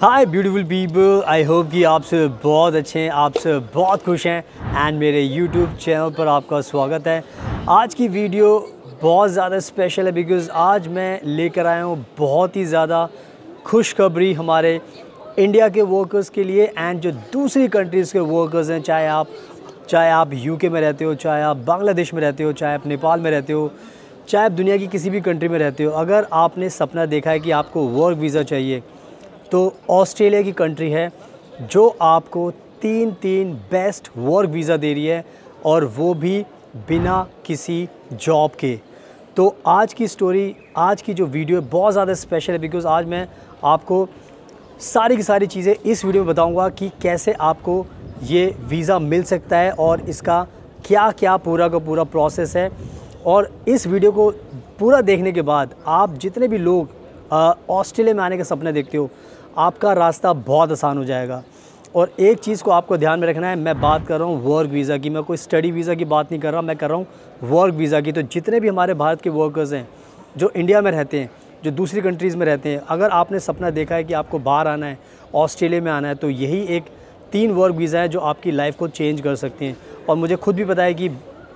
Hi beautiful people, I hope कि आप सब बहुत अच्छे हैं, आप सब बहुत खुश हैं एंड मेरे यूट्यूब चैनल पर आपका स्वागत है। आज की वीडियो बहुत ज़्यादा स्पेशल है बिकॉज़ आज मैं लेकर आया हूँ बहुत ही ज़्यादा खुशखबरी हमारे इंडिया के वर्कर्स के लिए एंड जो दूसरी कंट्रीज़ के वर्कर्स हैं, चाहे आप यूके में रहते हो, चाहे आप बांग्लादेश में रहते हो, चाहे आप नेपाल में रहते हो, चाहे आप दुनिया की किसी भी कंट्री में रहते हो, अगर आपने सपना देखा है कि आपको वर्क वीज़ा चाहिए तो ऑस्ट्रेलिया की कंट्री है जो आपको तीन बेस्ट वर्क वीज़ा दे रही है और वो भी बिना किसी जॉब के। तो आज की स्टोरी, आज की जो वीडियो है बहुत ज़्यादा स्पेशल है बिकॉज़ आज मैं आपको सारी की सारी चीज़ें इस वीडियो में बताऊंगा कि कैसे आपको ये वीज़ा मिल सकता है और इसका क्या क्या पूरा का पूरा प्रोसेस है। और इस वीडियो को पूरा देखने के बाद आप जितने भी लोग ऑस्ट्रेलिया में आने का सपना देखते हो, आपका रास्ता बहुत आसान हो जाएगा। और एक चीज़ को आपको ध्यान में रखना है, मैं बात कर रहा हूँ वर्क वीज़ा की, मैं कोई स्टडी वीज़ा की बात नहीं कर रहा, मैं कर रहा हूँ वर्क वीज़ा की। तो जितने भी हमारे भारत के वर्कर्स हैं जो इंडिया में रहते हैं, जो दूसरी कंट्रीज़ में रहते हैं, अगर आपने सपना देखा है कि आपको बाहर आना है, ऑस्ट्रेलिया में आना है, तो यही एक 3 वर्क वीज़ा है जो आपकी लाइफ को चेंज कर सकते हैं। और मुझे खुद भी पता है कि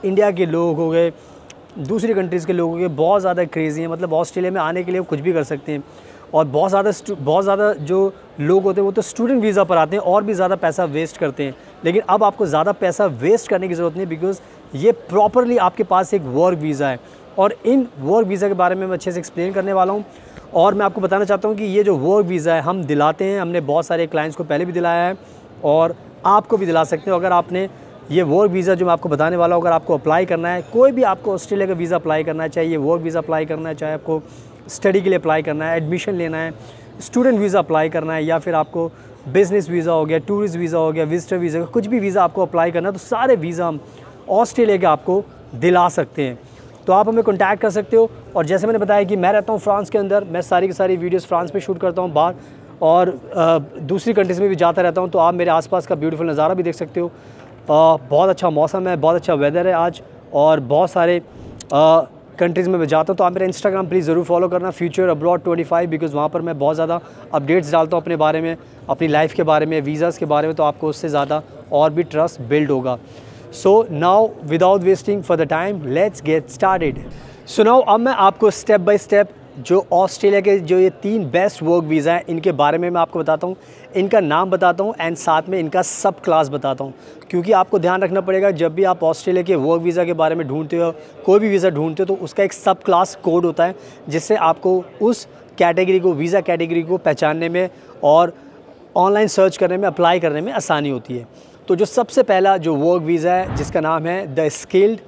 इंडिया के लोग हो गए, दूसरी कंट्रीज़ के लोगों के बहुत ज़्यादा क्रेज़ी हैं, मतलब ऑस्ट्रेलिया में आने के लिए कुछ भी कर सकते हैं। और बहुत ज़्यादा जो लोग होते हैं वो तो स्टूडेंट वीज़ा पर आते हैं और भी ज़्यादा पैसा वेस्ट करते हैं। लेकिन अब आपको ज़्यादा पैसा वेस्ट करने की ज़रूरत नहीं बिकॉज़ ये प्रॉपरली आपके पास एक वर्क वीज़ा है। और इन वर्क वीज़ा के बारे में मैं अच्छे से एक्सप्लेन करने वाला हूँ। और मैं आपको बताना चाहता हूँ कि ये जो वर्क वीज़ा है हम दिलाते हैं, हमने बहुत सारे क्लाइंट्स को पहले भी दिलाया है और आपको भी दिला सकते हो। अगर आपने ये वर्क वीज़ा जो मैं आपको बताने वाला हूँ, अगर आपको अप्लाई करना है, कोई भी आपको ऑस्ट्रेलिया का वीज़ा अप्लाई करना है, चाहे ये वर्क वीज़ा अप्लाई करना है, चाहे आपको स्टडी के लिए अप्लाई करना है, एडमिशन लेना है, स्टूडेंट वीज़ा अप्लाई करना है, या फिर आपको बिज़नेस वीज़ा हो गया, टूरिस्ट वीज़ा हो गया, विजिटर वीज़ा, कुछ भी वीज़ा आपको अप्लाई करना है, तो सारे वीज़ा हम ऑस्ट्रेलिया के आपको दिला सकते हैं। तो आप हमें कॉन्टैक्ट कर सकते हो। और जैसे मैंने बताया कि मैं रहता हूँ फ्रांस के अंदर, मैं सारी की सारी वीडियोज़ फ्रांस में शूट करता हूँ बाहर, और दूसरी कंट्रीज़ में भी जाता रहता हूँ। तो आप मेरे आसपास का ब्यूटीफुल नज़ारा भी देख सकते हो। बहुत अच्छा मौसम है, बहुत अच्छा वेदर है आज, और बहुत सारे कंट्रीज़ में मैं जाता हूँ। तो आप मेरा इंस्टाग्राम प्लीज़ ज़रूर फॉलो करना, फ्यूचर अब्रॉड 25, बिकॉज़ वहाँ पर मैं बहुत ज़्यादा अपडेट्स डालता हूँ अपने बारे में, अपनी लाइफ के बारे में, वीज़ाज़ के बारे में, तो आपको उससे ज़्यादा और भी ट्रस्ट बिल्ड होगा। So now without wasting for the time, let's get started. So now अब मैं आपको स्टेप बाय स्टेप जो ऑस्ट्रेलिया के जो ये 3 बेस्ट वर्क वीज़ा हैं इनके बारे में मैं आपको बताता हूँ, इनका नाम बताता हूँ एंड साथ में इनका सब क्लास बताता हूँ। क्योंकि आपको ध्यान रखना पड़ेगा, जब भी आप ऑस्ट्रेलिया के वर्क वीज़ा के बारे में ढूंढते हो, कोई भी वीज़ा ढूंढते हो, तो उसका एक सब क्लास कोड होता है जिससे आपको उस कैटेगरी को, वीज़ा कैटेगरी को पहचानने में और ऑनलाइन सर्च करने में, अप्लाई करने में आसानी होती है। तो जो सबसे पहला जो वर्क वीज़ा है जिसका नाम है the skilled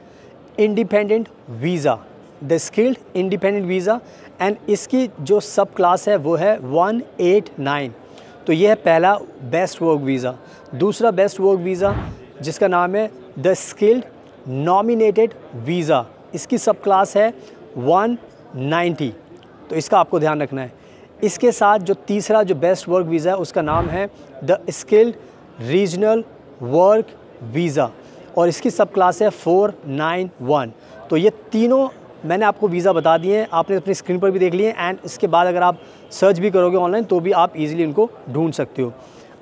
independent visa, the skilled independent visa, and इसकी जो सब क्लास है वो है 189। तो ये है पहला बेस्ट वर्क वीज़ा। दूसरा बेस्ट वर्क वीज़ा जिसका नाम है द स्किल्ड नॉमिनेटेड वीज़ा, इसकी सब क्लास है 190। तो इसका आपको ध्यान रखना है। इसके साथ जो तीसरा जो बेस्ट वर्क वीज़ा है उसका नाम है the skilled regional work visa, और इसकी सब क्लास है 491। तो ये तीनों मैंने आपको वीज़ा बता दिए हैं, आपने अपनी स्क्रीन पर भी देख लिए हैं, एंड इसके बाद अगर आप सर्च भी करोगे ऑनलाइन तो भी आप इजीली इनको ढूंढ सकते हो।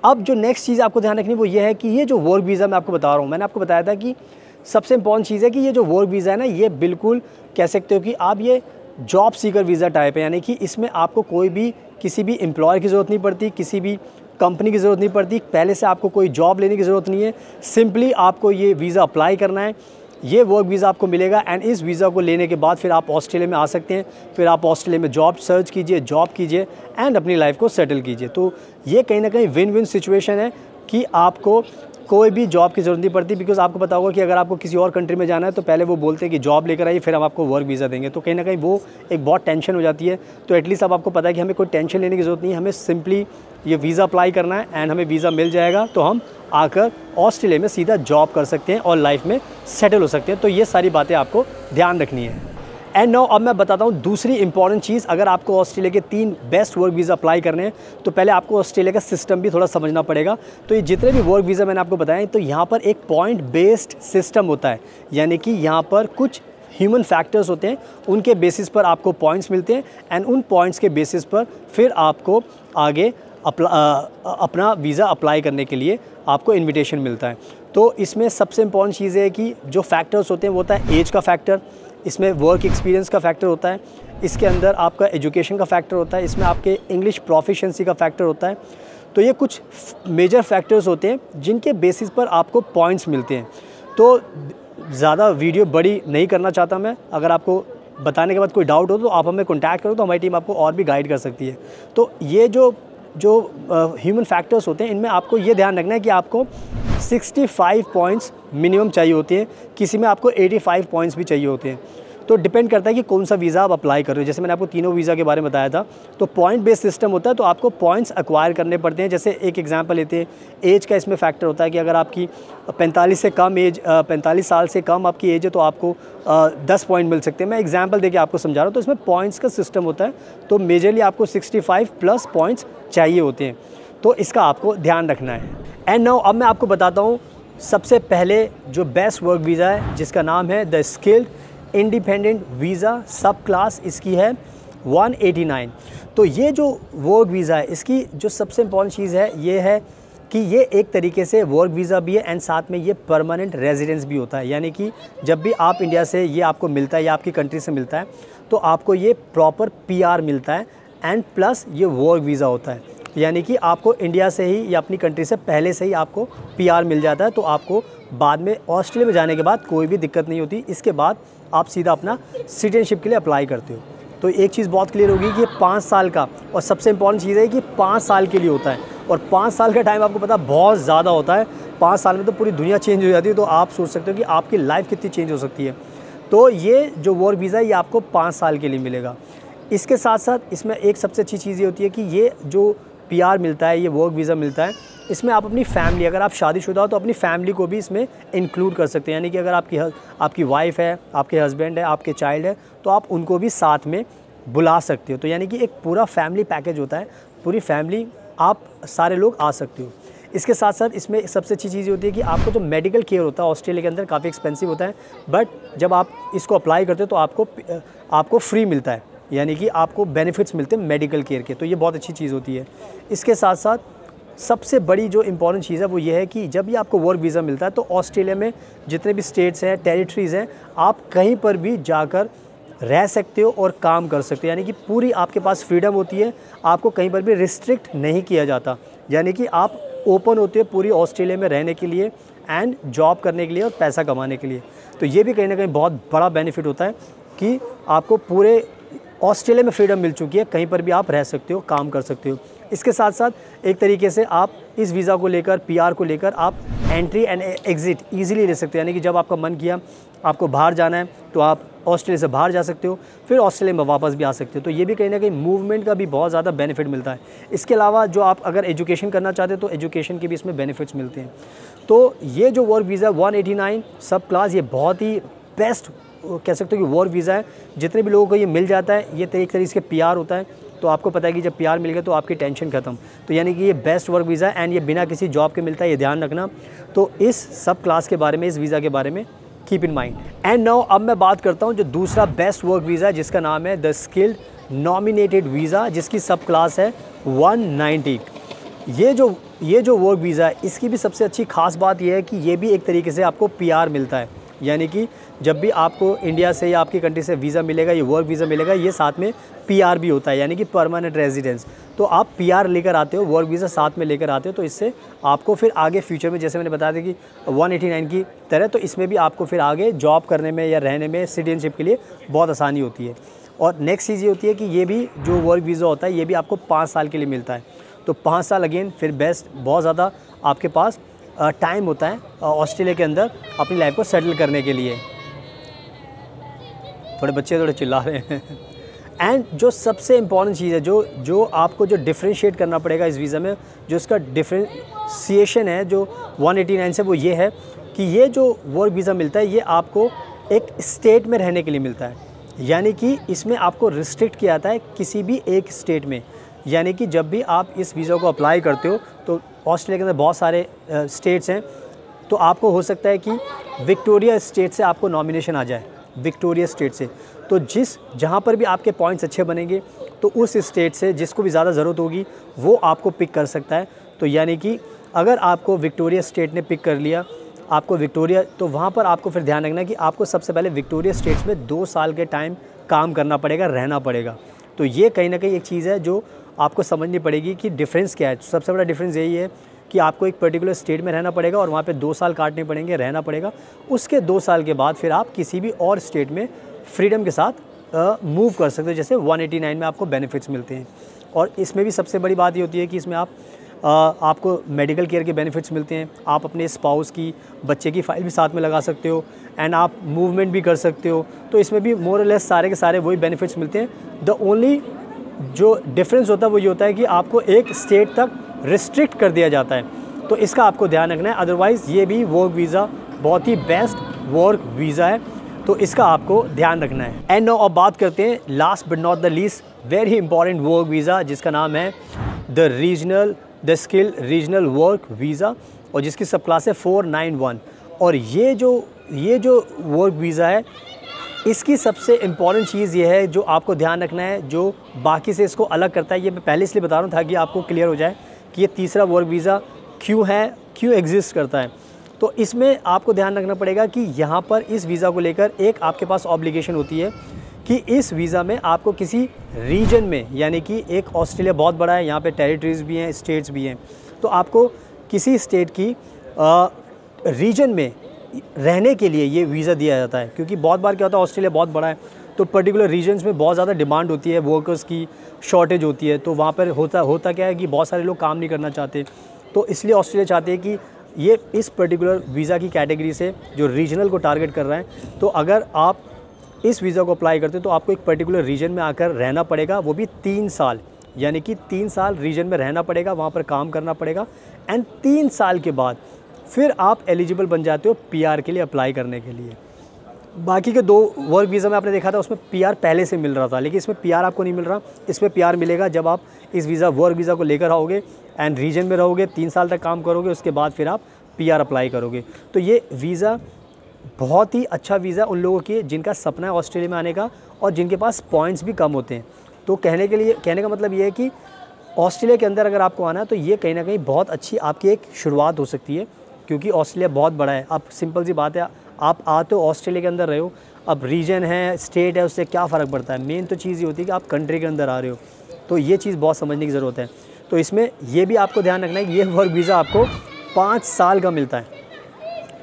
अब जो नेक्स्ट चीज़ आपको ध्यान रखनी वो ये है कि ये जो वर्क वीज़ा मैं आपको बता रहा हूँ, मैंने आपको बताया था कि सबसे इंपॉर्टेंट चीज़ है कि ये जो वर्क वीज़ा है ना, ये बिल्कुल कह सकते हो कि आप ये जॉब सीकर वीज़ा टाइप है, यानी कि इसमें आपको कोई भी किसी भी एम्प्लॉयर की ज़रूरत नहीं पड़ती, किसी भी कंपनी की ज़रूरत नहीं पड़ती, पहले से आपको कोई जॉब लेने की ज़रूरत नहीं है। सिंपली आपको ये वीज़ा अप्लाई करना है, ये वर्क वीज़ा आपको मिलेगा, एंड इस वीज़ा को लेने के बाद फिर आप ऑस्ट्रेलिया में आ सकते हैं। फिर आप ऑस्ट्रेलिया में जॉब सर्च कीजिए, जॉब कीजिए एंड अपनी लाइफ को सेटल कीजिए। तो ये कहीं ना कहीं विन विन सिचुएशन है कि आपको कोई भी जॉब की ज़रूरत नहीं पड़ती, बिकॉज़ आपको पता होगा कि अगर आपको किसी और कंट्री में जाना है तो पहले वो बोलते हैं कि जॉब लेकर आइए, फिर हम आपको वर्क वीज़ा देंगे। तो कहीं ना कहीं वो एक बहुत टेंशन हो जाती है। तो एटलीस्ट अब आपको पता है कि हमें कोई टेंशन लेने की ज़रूरत नहीं है, हमें सिंपली ये वीज़ा अप्लाई करना है एंड हमें वीज़ा मिल जाएगा, तो हम आकर ऑस्ट्रेलिया में सीधा जॉब कर सकते हैं और लाइफ में सेटल हो सकते हैं। तो ये सारी बातें आपको ध्यान रखनी है। एंड नाउ अब मैं बताता हूँ दूसरी इंपॉर्टेंट चीज़। अगर आपको ऑस्ट्रेलिया के 3 बेस्ट वर्क वीज़ा अप्लाई करने हैं तो पहले आपको ऑस्ट्रेलिया का सिस्टम भी थोड़ा समझना पड़ेगा। तो ये जितने भी वर्क वीज़ा मैंने आपको बताए, तो यहाँ पर एक पॉइंट बेस्ड सिस्टम होता है, यानी कि यहाँ पर कुछ ह्यूमन फैक्टर्स होते हैं, उनके बेसिस पर आपको पॉइंट्स मिलते हैं एंड उन पॉइंट्स के बेसिस पर फिर आपको आगे अपना वीज़ा अप्लाई करने के लिए आपको इन्विटेशन मिलता है। तो इसमें सबसे इम्पॉर्टेंट चीज़ है कि जो फैक्टर्स होते हैं वो होता है एज का फैक्टर, इसमें वर्क एक्सपीरियंस का फैक्टर होता है, इसके अंदर आपका एजुकेशन का फैक्टर होता है, इसमें आपके इंग्लिश प्रोफिशिएंसी का फैक्टर होता है। तो ये कुछ मेजर फैक्टर्स होते हैं जिनके बेसिस पर आपको पॉइंट्स मिलते हैं। तो ज़्यादा वीडियो बड़ी नहीं करना चाहता मैं, अगर आपको बताने के बाद कोई डाउट हो तो आप हमें कॉन्टैक्ट करो, तो हमारी टीम आपको और भी गाइड कर सकती है। तो ये जो ह्यूमन फैक्टर्स होते हैं, इनमें आपको ये ध्यान रखना है कि आपको 65 पॉइंट्स मिनिमम चाहिए होते हैं, किसी में आपको 85 पॉइंट्स भी चाहिए होते हैं। तो डिपेंड करता है कि कौन सा वीज़ा आप अप्लाई कर रहे हो। जैसे मैंने आपको तीनों वीज़ा के बारे में बताया था, तो पॉइंट बेस्ड सिस्टम होता है, तो आपको पॉइंट्स एक्वायर करने पड़ते हैं। जैसे एक एग्जांपल लेते हैं, एज का इसमें फैक्टर होता है कि अगर आपकी 45 साल से कम आपकी एज है तो आपको 10 पॉइंट मिल सकते हैं। मैं एग्जांपल देके आपको समझा रहा हूँ। तो इसमें पॉइंट्स का सिस्टम होता है, तो मेजरली आपको 65 प्लस पॉइंट्स चाहिए होते हैं, तो इसका आपको ध्यान रखना है। एंड नाउ अब मैं आपको बताता हूँ सबसे पहले जो बेस्ट वर्क वीज़ा है, जिसका नाम है द स्किल्ड इंडिपेंडेंट वीज़ा, सब क्लास इसकी है 189। तो ये जो वर्क वीज़ा है, इसकी जो सबसे इम्पॉर्टेंट चीज़ है ये है कि ये एक तरीके से वर्क वीज़ा भी है एंड साथ में ये परमानेंट रेजिडेंस भी होता है। यानी कि जब भी आप इंडिया से ये आपको मिलता है या आपकी कंट्री से मिलता है तो आपको ये प्रॉपर PR मिलता है एंड प्लस ये वर्क वीज़ा होता है। यानी कि आपको इंडिया से ही या अपनी कंट्री से पहले से ही आपको PR मिल जाता है, तो आपको बाद में ऑस्ट्रेलिया में जाने के बाद कोई भी दिक्कत नहीं होती। इसके बाद आप सीधा अपना सिटीजनशिप के लिए अप्लाई करते हो। तो एक चीज़ बहुत क्लियर होगी कि 5 साल का, और सबसे इम्पॉर्टेंट चीज़ है कि 5 साल के लिए होता है, और 5 साल का टाइम आपको पता बहुत ज़्यादा होता है। 5 साल में तो पूरी दुनिया चेंज हो जाती है, तो आप सोच सकते हो कि आपकी लाइफ कितनी चेंज हो सकती है। तो ये जो वर्क वीज़ा है ये आपको 5 साल के लिए मिलेगा। इसके साथ साथ इसमें एक सबसे अच्छी चीज़ ये होती है कि ये जो PR मिलता है, ये वर्क वीज़ा मिलता है, इसमें आप अपनी फैमिली, अगर आप शादीशुदा हो तो अपनी फैमिली को भी इसमें इंक्लूड कर सकते हैं। यानी कि अगर आपकी वाइफ है, आपके हस्बैंड है, आपके चाइल्ड है, तो आप उनको भी साथ में बुला सकते हो। तो यानी कि एक पूरा फैमिली पैकेज होता है, पूरी फैमिली आप सारे लोग आ सकते हो। इसके साथ साथ इसमें सबसे अच्छी चीज़ होती है कि आपको जो मेडिकल केयर होता है ऑस्ट्रेलिया के अंदर काफ़ी एक्सपेंसिव होता है, बट जब आप इसको अप्लाई करते हो तो आपको फ्री मिलता है, यानी कि आपको बेनिफिट्स मिलते हैं मेडिकल केयर के। तो ये बहुत अच्छी चीज़ होती है। इसके साथ साथ सबसे बड़ी जो इम्पॉर्टेंट चीज़ है वो ये है कि जब भी आपको वर्क वीज़ा मिलता है तो ऑस्ट्रेलिया में जितने भी स्टेट्स हैं, टेरिटरीज़ हैं, आप कहीं पर भी जाकर रह सकते हो और काम कर सकते हो। यानी कि पूरी आपके पास फ्रीडम होती है, आपको कहीं पर भी रिस्ट्रिक्ट नहीं किया जाता। यानी कि आप ओपन होते हो पूरी ऑस्ट्रेलिया में रहने के लिए एंड जॉब करने के लिए और पैसा कमाने के लिए। तो ये भी कहीं ना कहीं बहुत बड़ा बेनिफिट होता है कि आपको पूरे ऑस्ट्रेलिया में फ्रीडम मिल चुकी है, कहीं पर भी आप रह सकते हो, काम कर सकते हो। इसके साथ साथ एक तरीके से आप इस वीज़ा को लेकर, PR को लेकर आप एंट्री एंड एग्ज़िट ईज़िली ले सकते हो। यानी कि जब आपका मन किया आपको बाहर जाना है तो आप ऑस्ट्रेलिया से बाहर जा सकते हो, फिर ऑस्ट्रेलिया में वापस भी आ सकते हो। तो ये भी कहीं ना कहीं मूवमेंट का भी बहुत ज़्यादा बेनिफिट मिलता है। इसके अलावा जो आप अगर एजुकेशन करना चाहते हो तो एजुकेशन के भी इसमें बेनिफिट्स मिलते हैं। तो ये जो वर्क वीज़ा 189 सब क्लास, ये बहुत ही बेस्ट कह सकते हो कि वर्क वीज़ा है। जितने भी लोगों को ये मिल जाता है, ये एक तरीके से PR होता है। तो आपको पता है कि जब PR मिल गया तो आपकी टेंशन खत्म। तो यानी कि ये बेस्ट वर्क वीज़ा है एंड ये बिना किसी जॉब के मिलता है, ये ध्यान रखना। तो इस सब क्लास के बारे में, इस वीज़ा के बारे में keep in mind. And now अब मैं बात करता हूँ जो दूसरा बेस्ट वर्क वीज़ा है, जिसका नाम है द स्किल्ड नॉमिनेटेड वीज़ा, जिसकी सब क्लास है 190। ये जो वर्क वीज़ा है, इसकी भी सबसे अच्छी खास बात यह है कि ये भी एक तरीके से आपको PR मिलता है। यानी कि जब भी आपको इंडिया से या आपकी कंट्री से वीज़ा मिलेगा, ये वर्क वीज़ा मिलेगा, ये साथ में PR भी होता है, यानी कि परमानेंट रेजिडेंस। तो आप PR लेकर आते हो, वर्क वीज़ा साथ में लेकर आते हो, तो इससे आपको फिर आगे फ्यूचर में, जैसे मैंने बताया था कि 189 की तरह, तो इसमें भी आपको फिर आगे जॉब करने में या रहने में, सिटीजनशिप के लिए बहुत आसानी होती है। और नेक्स्ट चीज़ ये होती है कि ये भी जो वर्क वीज़ा होता है ये भी आपको 5 साल के लिए मिलता है। तो 5 साल अगेन फिर बेस्ट, बहुत ज़्यादा आपके पास टाइम होता है ऑस्ट्रेलिया के अंदर अपनी लाइफ को सेटल करने के लिए। थोड़े बच्चे थोड़े चिल्ला रहे हैं। एंड जो सबसे इम्पॉर्टेंट चीज़ है जो आपको जो डिफ्रेंशिएट करना पड़ेगा इस वीज़ा में, जो इसका डिफ्रेंशिएशन है जो 189 से, वो ये है कि ये जो वर्क वीज़ा मिलता है ये आपको एक स्टेट में रहने के लिए मिलता है। यानी कि इसमें आपको रिस्ट्रिक्ट किया जाता है किसी भी एक स्टेट में। यानी कि जब भी आप इस वीज़ा को अप्लाई करते हो तो ऑस्ट्रेलिया के अंदर बहुत सारे स्टेट्स हैं, तो आपको हो सकता है कि विक्टोरिया स्टेट से आपको नॉमिनेशन आ जाए, विक्टोरिया स्टेट से। तो जहाँ पर भी आपके पॉइंट्स अच्छे बनेंगे तो उस स्टेट से जिसको भी ज़्यादा ज़रूरत होगी वो आपको पिक कर सकता है। तो यानी कि अगर आपको विक्टोरिया स्टेट ने पिक कर लिया, आपको विक्टोरिया, तो वहाँ पर आपको फिर ध्यान रखना है कि आपको सबसे पहले विक्टोरिया स्टेट्स में 2 साल के टाइम काम करना पड़ेगा, रहना पड़ेगा। तो ये कहीं ना कहीं एक चीज़ है जो आपको समझनी पड़ेगी कि डिफरेंस क्या है। तो सबसे बड़ा डिफरेंस यही है कि आपको एक पर्टिकुलर स्टेट में रहना पड़ेगा और वहाँ पे 2 साल काटने पड़ेंगे, रहना पड़ेगा। उसके 2 साल के बाद फिर आप किसी भी और स्टेट में फ्रीडम के साथ मूव कर सकते हो, जैसे 189 में आपको बेनिफिट्स मिलते हैं। और इसमें भी सबसे बड़ी बात ये होती है कि इसमें आपको मेडिकल केयर के बेनिफिट्स मिलते हैं। आप अपने स्पाउस की, बच्चे की फ़ाइल भी साथ में लगा सकते हो एंड आप मूवमेंट भी कर सकते हो। तो इसमें भी मोर और लेस सारे के सारे वही बेनिफिट्स मिलते हैं। द ओनली जो डिफरेंस होता है वो ये होता है कि आपको एक स्टेट तक रिस्ट्रिक्ट कर दिया जाता है। तो इसका आपको ध्यान रखना है। अदरवाइज़ ये भी वर्क वीज़ा बहुत ही बेस्ट वर्क वीज़ा है, तो इसका आपको ध्यान रखना है। एंड नाउ अब बात करते हैं last but not the least very important work visa, जिसका नाम है the skill regional work visa, और जिसकी सब क्लास है 491। और ये जो वर्क वीज़ा है, इसकी सबसे इम्पॉर्टेंट चीज़ ये है जो आपको ध्यान रखना है, जो बाकी से इसको अलग करता है। ये मैं पहले इसलिए बता रहा हूँ ताकि आपको क्लियर हो जाए कि ये तीसरा वर्क वीज़ा क्यों एग्जिस्ट करता है। तो इसमें आपको ध्यान रखना पड़ेगा कि यहाँ पर इस वीज़ा को लेकर एक आपके पास ऑब्लिगेशन होती है कि इस वीज़ा में आपको किसी रीजन में, यानी कि एक ऑस्ट्रेलिया बहुत बड़ा है, यहाँ पे टेरिटरीज़ भी हैं, स्टेट्स भी हैं, तो आपको किसी स्टेट की रीजन में रहने के लिए ये वीज़ा दिया जाता है। क्योंकि बहुत बार क्या होता है, ऑस्ट्रेलिया बहुत बड़ा है तो पर्टिकुलर रीजन्स में बहुत ज़्यादा डिमांड होती है, वर्कर्स की शॉर्टेज होती है। तो वहाँ पर होता क्या है कि बहुत सारे लोग काम नहीं करना चाहते, तो इसलिए ऑस्ट्रेलिया चाहते हैं कि ये इस पर्टिकुलर वीज़ा की कैटेगरी से जो रीजनल को टारगेट कर रहा है, तो अगर आप इस वीज़ा को अप्लाई करते हो तो आपको एक पर्टिकुलर रीजन में आकर रहना पड़ेगा, वो भी 3 साल। यानी कि 3 साल रीजन में रहना पड़ेगा, वहाँ पर काम करना पड़ेगा एंड 3 साल के बाद फिर आप एलिजिबल बन जाते हो पीआर के लिए अप्लाई करने के लिए। बाकी के 2 वर्क वीज़ा में आपने देखा था उसमें पीआर पहले से मिल रहा था, लेकिन इसमें पीआर आपको नहीं मिल रहा। इसमें पीआर मिलेगा जब आप इस वर्क वीज़ा को लेकर आओगे एंड रीजन में रहोगे, 3 साल तक काम करोगे, उसके बाद फिर आप पीआर अप्लाई करोगे। तो ये वीज़ा बहुत ही अच्छा वीज़ा उन लोगों की जिनका सपना है ऑस्ट्रेलिया में आने का और जिनके पास पॉइंट्स भी कम होते हैं। तो कहने का मतलब ये है कि ऑस्ट्रेलिया के अंदर अगर आपको आना है तो ये कहीं ना कहीं बहुत अच्छी आपकी एक शुरुआत हो सकती है, क्योंकि ऑस्ट्रेलिया बहुत बड़ा है। अब सिंपल सी बात है, आप आते हो ऑस्ट्रेलिया के अंदर रहे हो, अब रीजन है, स्टेट है, उससे क्या फ़र्क पड़ता है। मेन तो चीज़ ये होती है कि आप कंट्री के अंदर आ रहे हो, तो ये चीज़ बहुत समझने की ज़रूरत है। तो इसमें ये भी आपको ध्यान रखना है कि ये वर्क वीज़ा आपको 5 साल का मिलता है,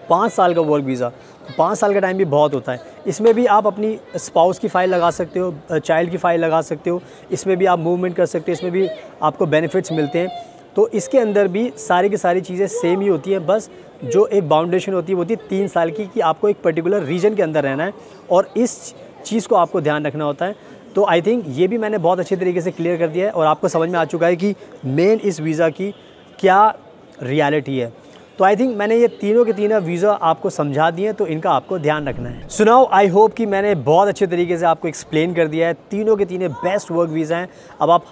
5 साल का वर्क वीज़ा। 5 साल का टाइम भी बहुत होता है। इसमें भी आप अपनी स्पाउस की फ़ाइल लगा सकते हो, चाइल्ड की फ़ाइल लगा सकते हो, इसमें भी आप मूवमेंट कर सकते हो, इसमें भी आपको बेनिफिट्स मिलते हैं। तो इसके अंदर भी सारी की सारी चीज़ें सेम ही होती है, बस जो एक बाउंडेशन होती है वो होती है 3 साल की, कि आपको एक पर्टिकुलर रीजन के अंदर रहना है और इस चीज़ को आपको ध्यान रखना होता है। तो आई थिंक ये भी मैंने बहुत अच्छे तरीके से क्लियर कर दिया है और आपको समझ में आ चुका है कि मेन इस वीज़ा की क्या रियलिटी है। तो आई थिंक मैंने ये तीनों के तीनों वीज़ा आपको समझा दिए, तो इनका आपको ध्यान रखना है। सुनाओ, आई होप कि मैंने बहुत अच्छे तरीके से आपको एक्सप्लेन कर दिया है। तीनों के तीनों बेस्ट वर्क वीज़ा हैं। अब आप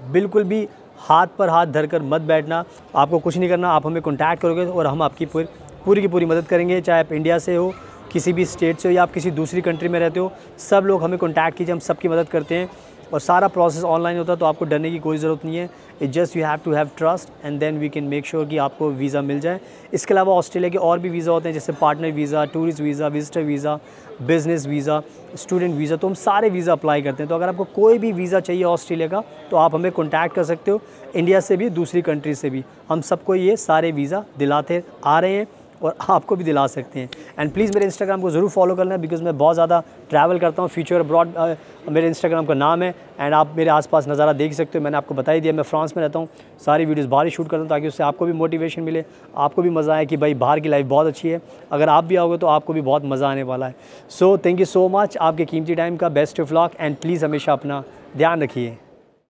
बिल्कुल भी हाथ पर हाथ धरकर मत बैठना, आपको कुछ नहीं करना, आप हमें कॉन्टैक्ट करोगे और हम आपकी पूरी की पूरी मदद करेंगे। चाहे आप इंडिया से हो, किसी भी स्टेट से हो या आप किसी दूसरी कंट्री में रहते हो, सब लोग हमें कॉन्टैक्ट कीजिए, हम सबकी मदद करते हैं और सारा प्रोसेस ऑनलाइन होता है, तो आपको डरने की कोई ज़रूरत नहीं है। It just you have to have trust and then we can make sure कि आपको वीज़ा मिल जाए। इसके अलावा ऑस्ट्रेलिया के और भी वीज़ा होते हैं, जैसे partner visa, tourist visa, visitor visa, business visa, student visa, तो हम सारे वीज़ा अप्लाई करते हैं। तो अगर आपको कोई भी वीज़ा चाहिए ऑस्ट्रेलिया का तो आप हमें कॉन्टैक्ट कर सकते हो, इंडिया से भी, दूसरी कंट्री से भी। हम सबको ये सारे वीज़ा दिलाते आ रहे हैं और आपको भी दिला सकते हैं। एंड प्लीज़ मेरे इंस्टाग्राम को ज़रूर फॉलो करना, बिकॉज़ मैं बहुत ज़्यादा ट्रैवल करता हूँ। फ्यूचर अब्रॉड मेरे इंस्टाग्राम का नाम है। एंड आप मेरे आसपास नज़ारा देख सकते हो। मैंने आपको बता ही दिया, मैं फ्रांस में रहता हूँ। सारी वीडियोज़ बाहर ही शूट करता हूँ ताकि उससे आपको भी मोटिवेशन मिले, आपको भी मज़ा आए कि भाई बाहर की लाइफ बहुत अच्छी है। अगर आप भी आओगे तो आपको भी बहुत मज़ा आने वाला है। So thank you so much आपके कीमती टाइम का। Best of luck and please हमेशा अपना ध्यान रखिए।